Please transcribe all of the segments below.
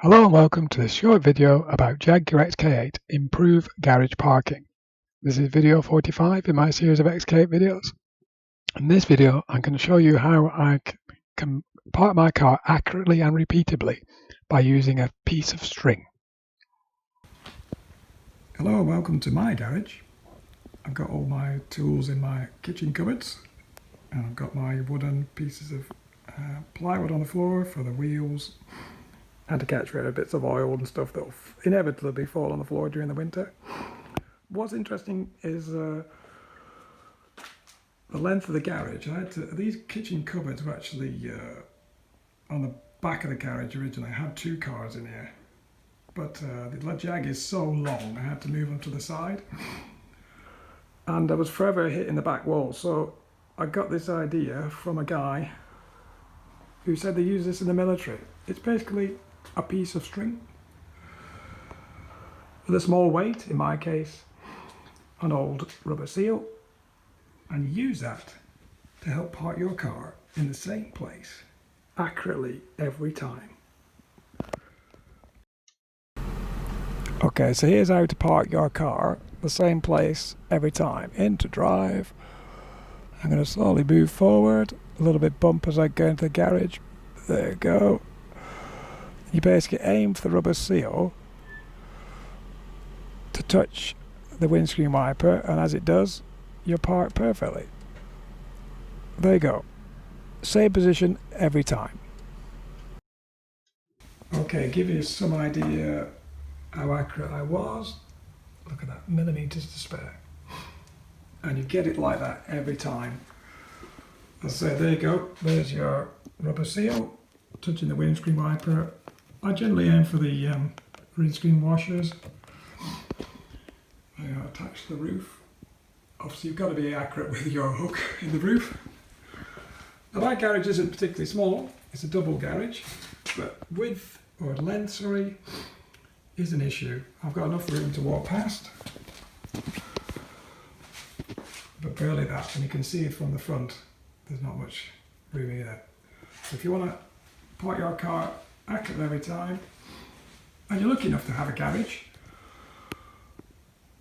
Hello and welcome to this short video about Jaguar XK8 Improve Garage Parking. This is video 45 in my series of XK8 videos. In this video I'm going to show you how I can park my car accurately and repeatably by using a piece of string. Hello and welcome to my garage. I've got all my tools in my kitchen cupboards and I've got my wooden pieces of plywood on the floor for the wheels and to catch rid of bits of oil and stuff that will inevitably fall on the floor during the winter. What's interesting is the length of the garage. These kitchen cupboards were actually on the back of the garage originally. I had two cars in here, but the Jag is so long I had to move them to the side. And I was forever hitting the back wall, so I got this idea from a guy who said they use this in the military. It's basically a piece of string with a small weight, in my case an old rubber seal, and you use that to help park your car in the same place accurately every time. Okay, so here's how to park your car the same place every time. Into drive. I'm going to slowly move forward, a little bit bump as I go into the garage. There you go. You basically aim for the rubber seal to touch the windscreen wiper, and as it does, you're parked perfectly. There you go. Same position every time. Okay, give you some idea how accurate I was. Look at that, millimeters to spare. And you get it like that every time. As I say, there you go. There's your rubber seal touching the windscreen wiper. I generally aim for the windscreen washers. They are attached to the roof. Obviously you've got to be accurate with your hook in the roof. Now my garage isn't particularly small, it's a double garage, but width or length, sorry, is an issue. I've got enough room to walk past, but barely that, and you can see it from the front. There's not much room either. So if you want to park your car accurately every time, and you're lucky enough to have a garage,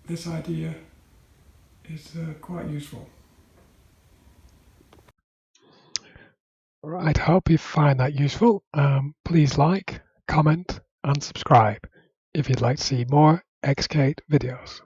this idea is quite useful. Right, I hope you find that useful. Please like, comment and subscribe if you'd like to see more XK8 videos.